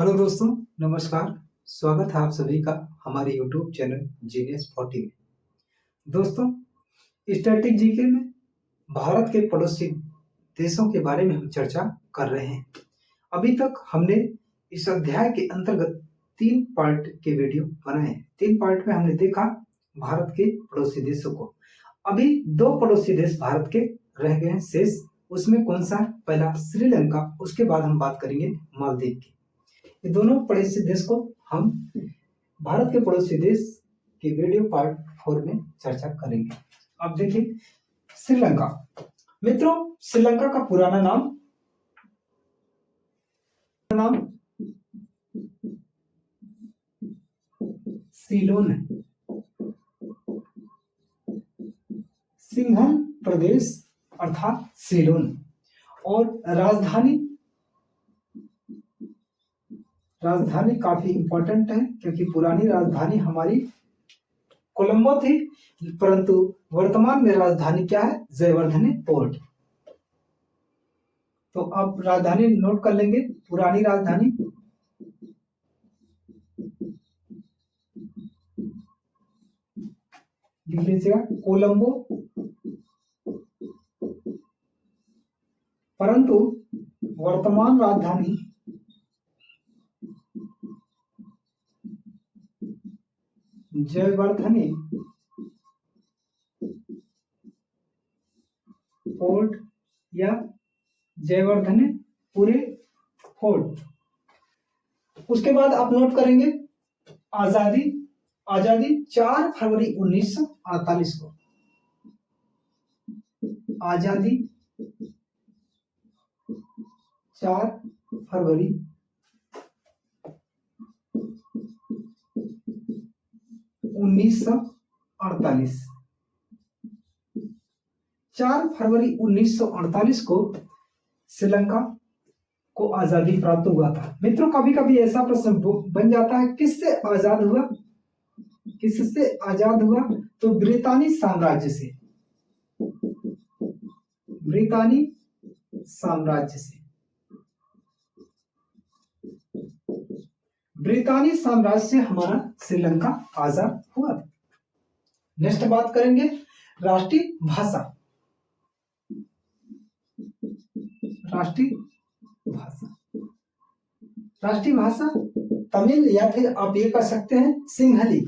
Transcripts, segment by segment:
Hello दोस्तों, नमस्कार। स्वागत है आप सभी का हमारे YouTube चैनल जीनियस 40 में। दोस्तों, स्टैटिक जीके में भारत के पड़ोसी देशों के बारे में हम चर्चा कर रहे हैं। अभी तक हमने इस अध्याय के अंतर्गत 3 पार्ट के वीडियो बनाए। 3 पार्ट में हमने देखा भारत के पड़ोसी देशों को। अभी 2 पड़ोसी देश भारत के रह गए हैं शेष। उसमें कौन सा? पहला श्रीलंका, उसके बाद हम बात करेंगे मालदीव की। ये दोनों पड़ोसी देश को हम भारत के पड़ोसी देश के वीडियो पार्ट 4 में चर्चा करेंगे। अब देखिए श्रीलंका। मित्रों, श्रीलंका का पुराना नाम सीलोन है। सिंघम प्रदेश अर्थात सीलोन। और राजधानी काफी इंपॉर्टेंट है, क्योंकि पुरानी राजधानी हमारी कोलंबो थी, परंतु वर्तमान में राजधानी क्या है? जयवर्धने पोर्ट। तो अब राजधानी नोट कर लेंगे। पुरानी राजधानी लिख लीजिएगा कोलंबो, परंतु वर्तमान राजधानी जयवर्धने फोर्ट या जयवर्धने पूरे फोर्ट। उसके बाद आप नोट करेंगे आजादी 4 फरवरी 1948 को। आजादी 4 फरवरी 1948। 4 फरवरी 1948 को श्रीलंका को आजादी प्राप्त हुआ था। मित्रों, कभी कभी ऐसा प्रश्न बन जाता है, किससे आजाद हुआ? किससे आजाद हुआ? तो ब्रितानी साम्राज्य से। ब्रितानी साम्राज्य से। ब्रितानी साम्राज्य से हमारा श्रीलंका आजाद हुआ। नेक्स्ट बात करेंगे राष्ट्रीय भाषा। राष्ट्रीय भाषा। राष्ट्रीय भाषा तमिल, या फिर आप ये कह सकते हैं सिंहली।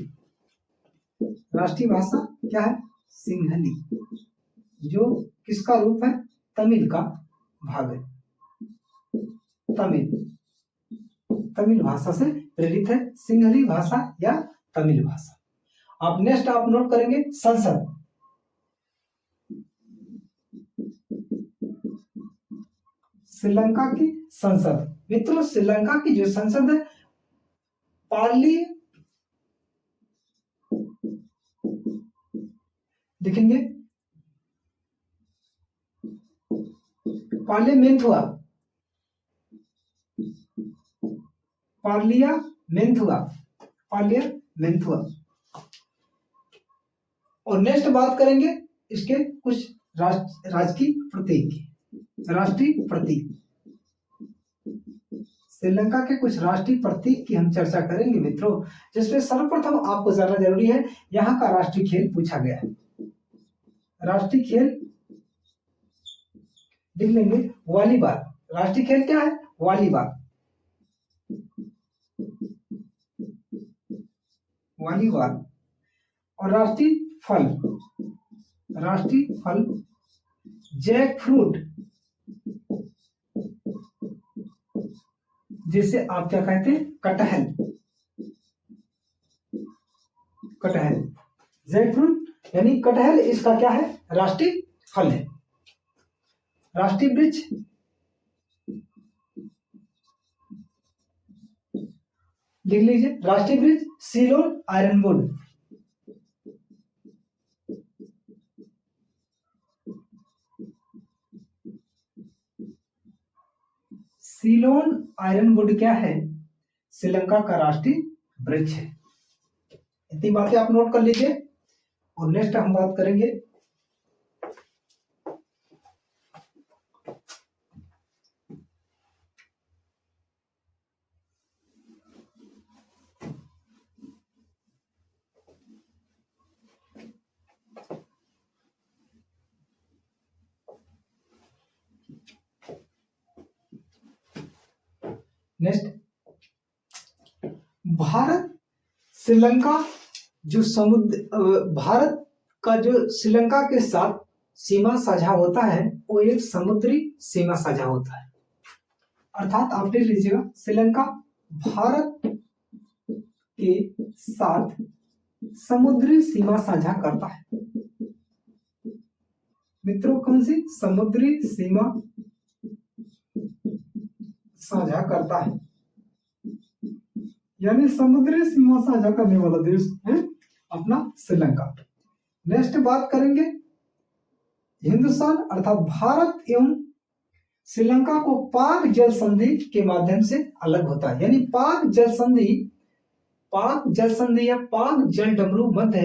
राष्ट्रीय भाषा क्या है? सिंहली, जो किसका रूप है? तमिल का भाग है। तमिल भाषा से प्रेरित है सिंहली भाषा या तमिल भाषा। आप नेक्स्ट आप नोट करेंगे संसद। श्रीलंका की संसद। मित्रों, श्रीलंका की जो संसद है पार्ली देखेंगे पार्लियामेंट हुआ। और नेक्स्ट बात करेंगे इसके कुछ राजकीय प्रतीक। राष्ट्रीय प्रतीक। श्रीलंका के कुछ राष्ट्रीय प्रतीक की हम चर्चा करेंगे मित्रों, जिसमें सर्वप्रथम आपको जानना जरूरी है, यहाँ का राष्ट्रीय खेल पूछा गया है। राष्ट्रीय खेल लिख लेंगे वॉलीबॉल। राष्ट्रीय खेल क्या है? वॉलीबॉल। और राष्ट्रीय फल जैक फ्रूट, जिसे आप क्या कहते हैं? कटहल। जैक फ्रूट यानी कटहल, इसका क्या है? राष्ट्रीय फल है। राष्ट्रीय वृक्ष लिख लीजिए, राष्ट्रीय वृक्ष सीलोन आयरनवुड। सीलोन आयरनवुड क्या है? श्रीलंका का राष्ट्रीय वृक्ष है। इतनी बातें आप नोट कर लीजिए। और नेक्स्ट हम बात करेंगे नेक्स्ट, भारत श्रीलंका जो भारत का जो श्रीलंका के साथ सीमा साझा होता है वो एक समुद्री सीमा साझा होता है। अर्थात आप देख लीजिएगा, श्रीलंका भारत के साथ समुद्री सीमा साझा करता है। मित्रों, कौन सी समुद्री सीमा साझा करता है, यानी समुद्री सीमा साझा करने वाला देश है अपना श्रीलंका। नेक्स्ट बात करेंगे, हिंदुस्तान अर्थात भारत एवं श्रीलंका को पाक जल संधि के माध्यम से अलग होता है, यानी पाक जल संधि या पाक जल डमरू मध्य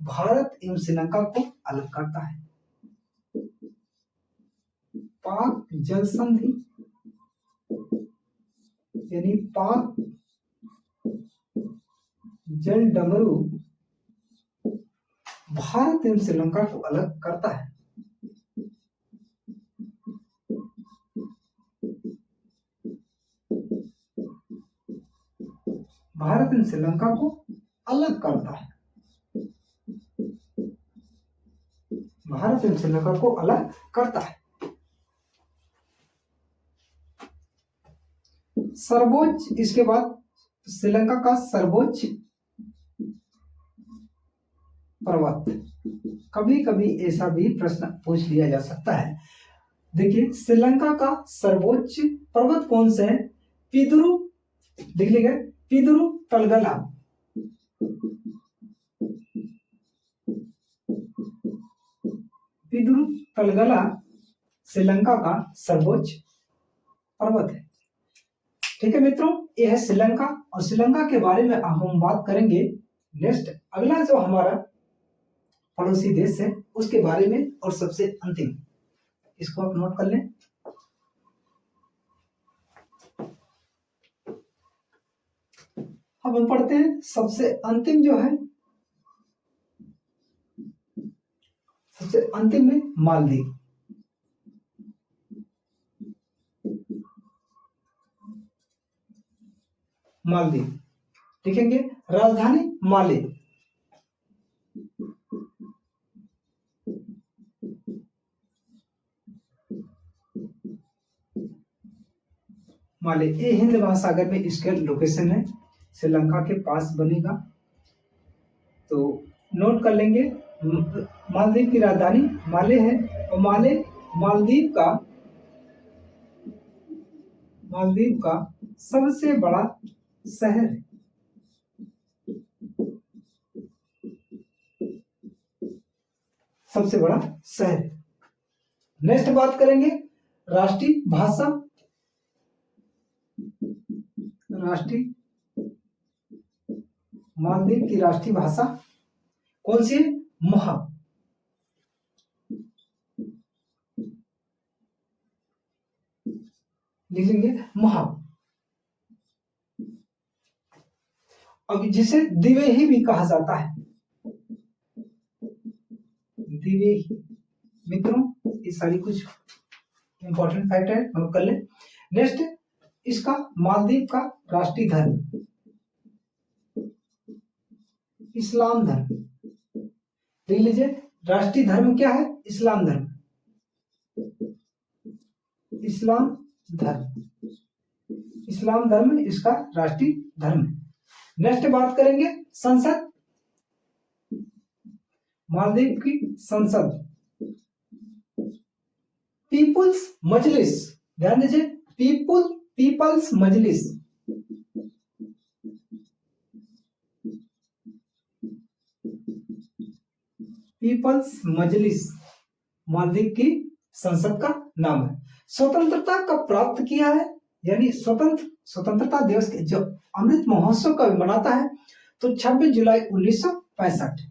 भारत एवं श्रीलंका को अलग करता है। पाक जल संधि यानी पाक जल डमरू भारत एवं श्रीलंका को अलग करता है। भारत एवं श्रीलंका को अलग करता है। भारत एवं श्रीलंका को अलग करता है। सर्वोच्च, इसके बाद श्रीलंका का सर्वोच्च पर्वत, कभी कभी ऐसा भी प्रश्न पूछ लिया जा सकता है। देखिए, श्रीलंका का सर्वोच्च पर्वत कौन सा है? पिदुरु, लिख लीजिए, पिदुरु तलगला। पिदुरु तलगला श्रीलंका का सर्वोच्च पर्वत है। ठीक है मित्रों, यह है श्रीलंका, और श्रीलंका के बारे में अब हम बात करेंगे। नेक्स्ट, अगला जो हमारा पड़ोसी देश है उसके बारे में, और सबसे अंतिम, इसको आप नोट कर लें। अब हम पढ़ते हैं सबसे अंतिम जो है, सबसे अंतिम में मालदीव। मालदीव लिखेंगे, राजधानी माले। माले, ये हिंद महासागर में इसका लोकेशन है, श्रीलंका के पास बनेगा, तो नोट कर लेंगे। मालदीव की राजधानी माले है, और माले मालदीव का सबसे बड़ा शहर है। सबसे बड़ा शहर। नेक्स्ट बात करेंगे राष्ट्रीय भाषा। मालदीव की राष्ट्रीय भाषा कौन सी है? महा। लिखेंगे महा। अब जिसे दिवेही भी कहा जाता है, दिवेही। मित्रों, ये सारी कुछ इंपॉर्टेंट फैक्ट है, नोट कर ले। नेक्स्ट, इसका मालदीव का राष्ट्रीय धर्म इस्लाम धर्म। देख लीजिए, राष्ट्रीय धर्म क्या है? इस्लाम धर्म। इस्लाम धर्म, इस्लाम धर्म इसका राष्ट्रीय धर्म है। नेक्स्ट बात करेंगे संसद। मालदीव की संसद पीपुल्स मजलिस, ध्यान दीजिए, पीपल्स मजलिस। पीपल्स मजलिस मालदीव की संसद का नाम है। स्वतंत्रता कब प्राप्त किया है, यानी स्वतंत्रता दिवस के जो अमृत महोत्सव कब मनाता है, तो 26 जुलाई 1965।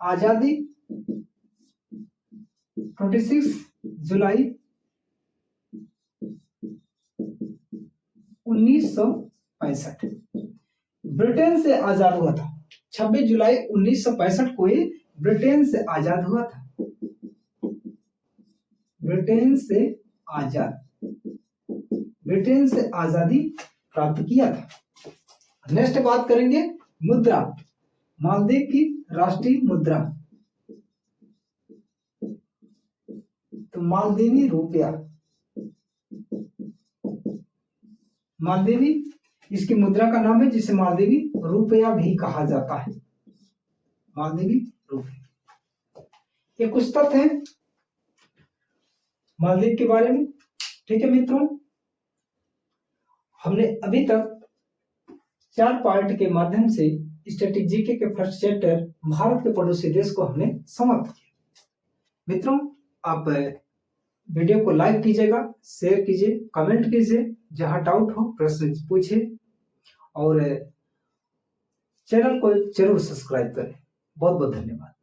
आजादी 26 जुलाई 1965 ब्रिटेन से आजाद हुआ था। 26 जुलाई 1965 को ही ब्रिटेन से आजाद हुआ था। ब्रिटेन से आजाद ब्रिटेन से आजादी प्राप्त किया था। नेक्स्ट बात करेंगे मुद्रा। मालदीव की राष्ट्रीय मुद्रा तो मालदीवी रुपया। मालदीवी इसकी मुद्रा का नाम है, जिसे मालदीवी रुपया भी कहा जाता है। मालदीवी रुपया। ये कुछ तथ्य हैं मालदीव के बारे में। ठीक है मित्रों, हमने अभी तक 4 पार्ट के माध्यम से स्टैटिक जीके के फर्स्ट चैप्टर भारत के पड़ोसी देश को हमने समाप्त किया। मित्रों, आप वीडियो को लाइक कीजिएगा, शेयर कीजिए, कमेंट कीजिए, जहां डाउट हो प्रश्न पूछिए और चैनल को जरूर सब्सक्राइब करें। बहुत बहुत धन्यवाद।